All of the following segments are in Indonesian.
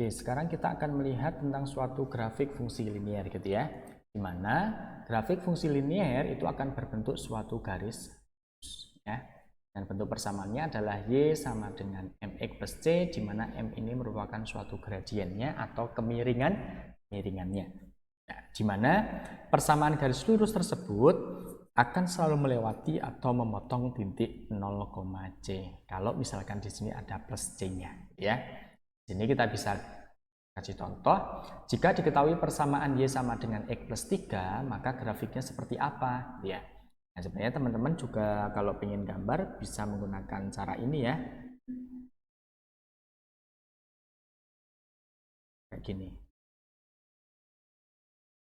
Oke, sekarang kita akan melihat tentang suatu grafik fungsi linier gitu ya. Di mana grafik fungsi linier itu akan berbentuk suatu garis ya. Dan bentuk persamaannya adalah Y sama dengan mx plus C, di mana M ini merupakan suatu gradiennya atau kemiringannya. Nah, di mana persamaan garis lurus tersebut akan selalu melewati atau memotong titik 0, C. Kalau misalkan di sini ada plus C-nya ya. Sini kita bisa kasih contoh, jika diketahui persamaan Y sama dengan X plus 3, maka grafiknya seperti apa? Ya. Nah, sebenarnya teman-teman juga kalau ingin gambar bisa menggunakan cara ini ya. Kayak gini.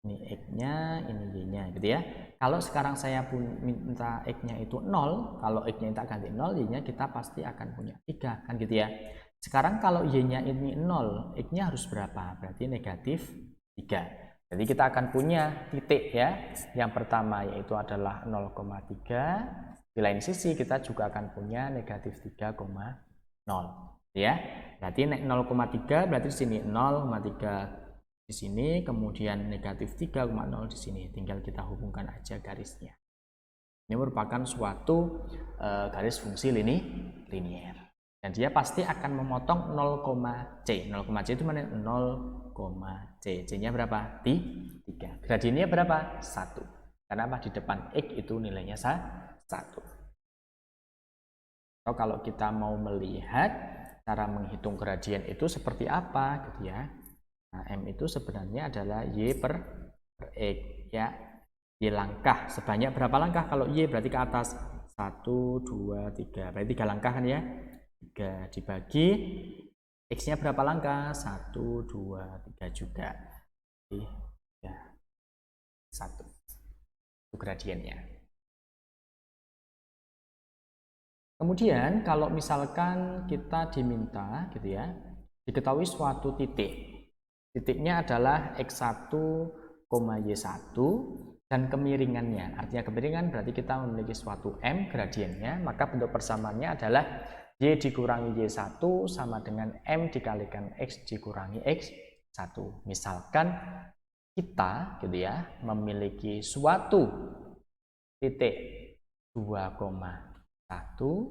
Ini X-nya, ini Y-nya gitu ya. Kalau sekarang saya pun minta X-nya itu 0, kalau X-nya kita ganti 0, Y-nya kita pasti akan punya 3 kan gitu ya. Sekarang kalau Y-nya ini 0, X-nya harus berapa? Berarti negatif 3. Jadi kita akan punya titik ya. Yang pertama yaitu adalah 0,3. Di lain sisi kita juga akan punya negatif 3,0 ya. Berarti 0,3 berarti di sini 0,3 di sini, kemudian negatif 3,0 di sini. Tinggal kita hubungkan aja garisnya. Ini merupakan suatu garis fungsi linier. Dan dia pasti akan memotong 0,C. 0,C itu mana? 0,C. C-nya berapa? 3. Gradiennya berapa? 1. Karena apa? Di depan X itu nilainya 1. Atau kalau kita mau melihat cara menghitung gradien itu seperti apa gitu ya. Nah, M itu sebenarnya adalah Y per X ya. Y langkah, sebanyak berapa langkah? Kalau Y berarti ke atas 1, 2, 3, berarti 3 langkah kan ya. 3 dibagi X nya berapa langkah? 1, 2, 3 juga. Jadi ya 1. Itu gradiennya. Kemudian kalau misalkan kita diminta gitu ya, diketahui suatu titik. Titiknya adalah X1, Y1 dan kemiringannya. Artinya kemiringan berarti kita memiliki suatu M gradiennya, maka bentuk persamaannya adalah Y dikurangi Y1 sama dengan M dikalikan X dikurangi X1. Misalkan kita gitu ya memiliki suatu titik 2,1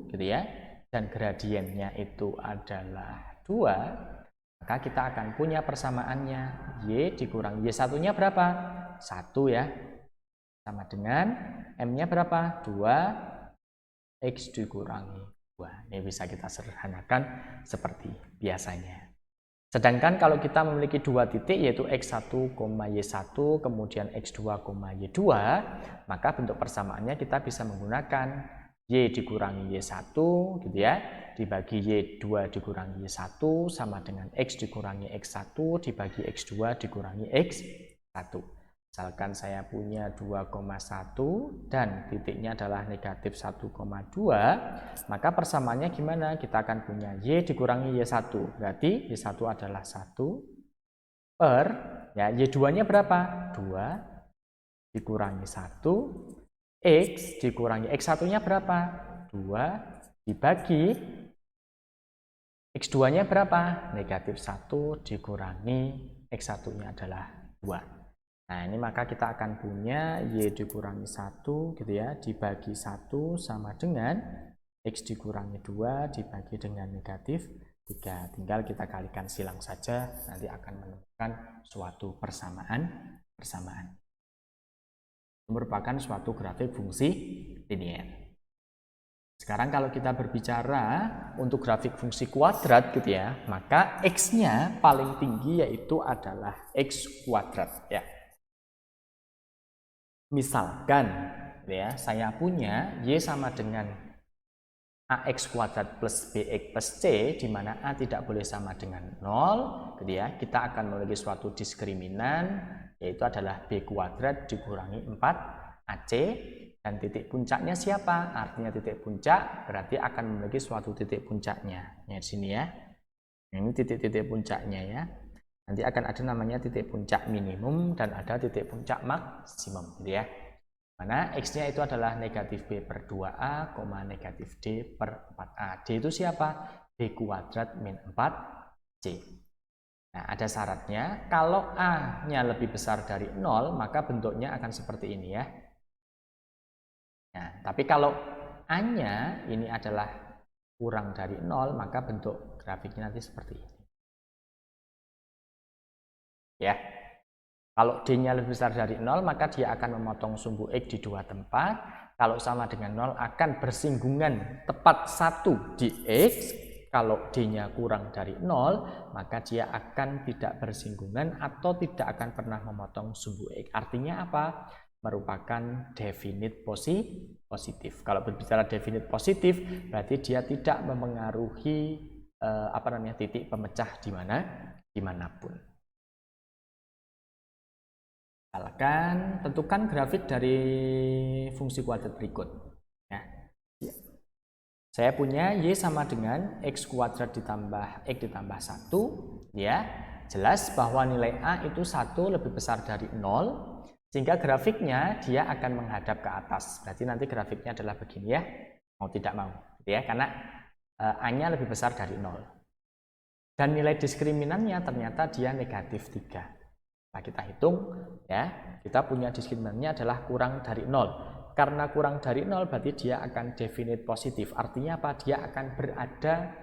gitu ya, dan gradiennya itu adalah 2, maka kita akan punya persamaannya Y dikurangi Y1 nya berapa? 1 ya, sama dengan M nya berapa? 2, X dikurangi 2. Ini bisa kita sederhanakan seperti biasanya. Sedangkan kalau kita memiliki dua titik yaitu X1, Y1 kemudian X2, Y2, maka bentuk persamaannya kita bisa menggunakan Y dikurangi Y1 gitu ya, dibagi Y2 dikurangi Y1 sama dengan X dikurangi X1 dibagi X2 dikurangi X1. Misalkan saya punya 2,1 dan titiknya adalah negatif 1,2, maka persamaannya gimana? Kita akan punya Y dikurangi Y1, berarti Y1 adalah 1 per, ya Y2-nya berapa? 2 dikurangi 1, X dikurangi X1-nya berapa? 2 dibagi X2-nya berapa? Negatif 1 dikurangi X1-nya adalah 2. Nah, ini maka kita akan punya Y dikurangi 1 gitu ya, dibagi 1 sama dengan X dikurangi 2 dibagi dengan negatif 3. Tinggal kita kalikan silang saja, nanti akan menemukan suatu persamaan. Merupakan suatu grafik fungsi linier. Sekarang kalau kita berbicara untuk grafik fungsi kuadrat gitu ya, maka X-nya paling tinggi yaitu adalah X kuadrat ya. Misalkan ya, saya punya Y sama dengan AX kuadrat plus BX plus C, di mana A tidak boleh sama dengan 0 gitu ya. Kita akan memiliki suatu diskriminan yaitu adalah B kuadrat dikurangi 4AC, dan titik puncaknya siapa? Artinya titik puncak berarti akan memiliki suatu titik puncaknya. Ya, di sini ya. Ini titik-titik puncaknya ya. Nanti akan ada namanya titik puncak minimum dan ada titik puncak maksimum gitu ya. Mana X-nya itu adalah negatif B per 2A, negatif D per 4A. D itu siapa? B kuadrat min 4C. Nah, ada syaratnya, kalau A-nya lebih besar dari 0, maka bentuknya akan seperti ini ya. Nah, tapi kalau A-nya ini adalah kurang dari 0, maka bentuk grafiknya nanti seperti ini. Ya. Kalau D-nya lebih besar dari 0, maka dia akan memotong sumbu X di dua tempat. Kalau sama dengan 0, akan bersinggungan tepat 1 di X. Kalau D-nya kurang dari 0, maka dia akan tidak bersinggungan atau tidak akan pernah memotong sumbu X. Artinya apa? Merupakan definite positif. Kalau berbicara definite positif, berarti dia tidak memengaruhi titik pemecah dimanapun. Misalkan tentukan grafik dari fungsi kuadrat berikut. Ya. Saya punya Y sama dengan X kuadrat ditambah X ditambah 1. Ya. Jelas bahwa nilai A itu 1 lebih besar dari 0. Sehingga grafiknya dia akan menghadap ke atas. Berarti nanti grafiknya adalah begini ya. Mau tidak mau. Ya, karena A-nya lebih besar dari 0. Dan nilai diskriminannya ternyata dia negatif 3. Nah, kita hitung ya, kita punya diskriminannya adalah kurang dari 0. Karena kurang dari 0 berarti dia akan definite positif. Artinya apa? Dia akan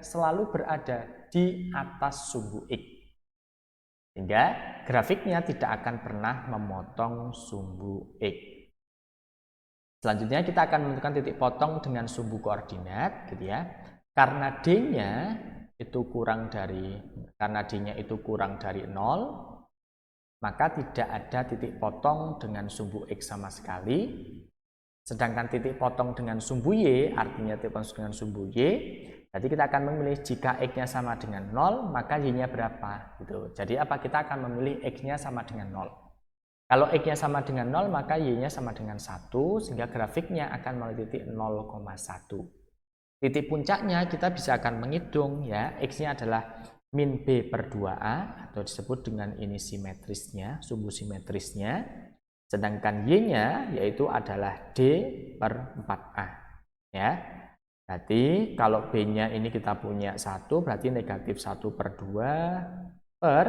selalu berada di atas sumbu X. Sehingga grafiknya tidak akan pernah memotong sumbu X. Selanjutnya kita akan menentukan titik potong dengan sumbu koordinat gitu ya. Karena D-nya itu kurang dari 0, maka tidak ada titik potong dengan sumbu X sama sekali. Sedangkan titik potong dengan sumbu Y, artinya titik potong dengan sumbu Y, berarti kita akan memilih jika X-nya sama dengan 0, maka Y-nya berapa? Gitu. Jadi apa? Kita akan memilih X-nya sama dengan 0. Kalau X-nya sama dengan 0, maka Y-nya sama dengan 1, sehingga grafiknya akan melalui titik 0,1. Titik puncaknya kita bisa akan menghitung ya, X-nya adalah min B per 2A atau disebut dengan ini simetrisnya, sumbu simetrisnya. Sedangkan Y-nya yaitu adalah D per 4A. Ya. Berarti kalau B-nya ini kita punya 1, berarti negatif 1 per 2 per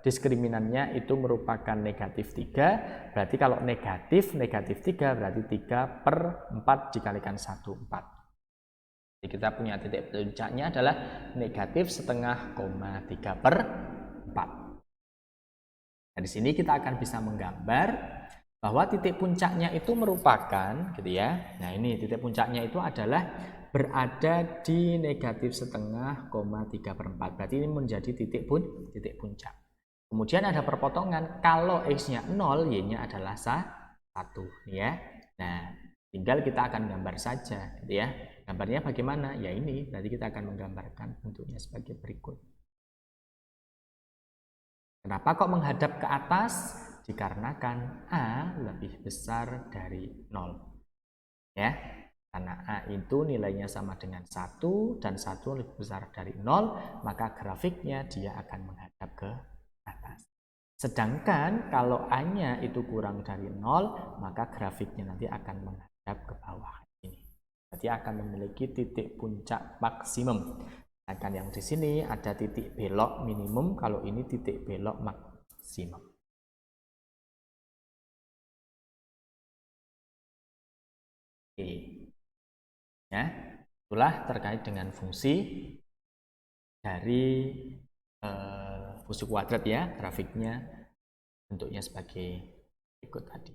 diskriminannya itu merupakan negatif 3. Berarti kalau negatif 3 berarti 3 per 4 dikalikan 1, 4. Jadi kita punya titik puncaknya adalah negatif setengah, 3 per 4. Nah, di sini kita akan bisa menggambar bahwa titik puncaknya itu merupakan, gitu ya. Nah, ini titik puncaknya itu adalah berada di negatif setengah, 3 per 4. Berarti ini menjadi titik puncak. Kemudian ada perpotongan. Kalau X-nya 0, Y-nya adalah 1. Ya. Nah, tinggal kita akan gambar saja, gitu ya. Gambarnya bagaimana? Ya ini, berarti kita akan menggambarkan bentuknya sebagai berikut. Kenapa kok menghadap ke atas? Dikarenakan A lebih besar dari 0. Ya, karena A itu nilainya sama dengan 1 dan 1 lebih besar dari 0, maka grafiknya dia akan menghadap ke atas. Sedangkan kalau A-nya itu kurang dari 0, maka grafiknya nanti akan menghadap ke bawah. Berarti akan memiliki titik puncak maksimum. Sedangkan yang di sini ada titik belok minimum, kalau ini titik belok maksimum. Oke. Ya, itulah terkait dengan fungsi dari fungsi kuadrat ya, grafiknya bentuknya sebagai berikut tadi.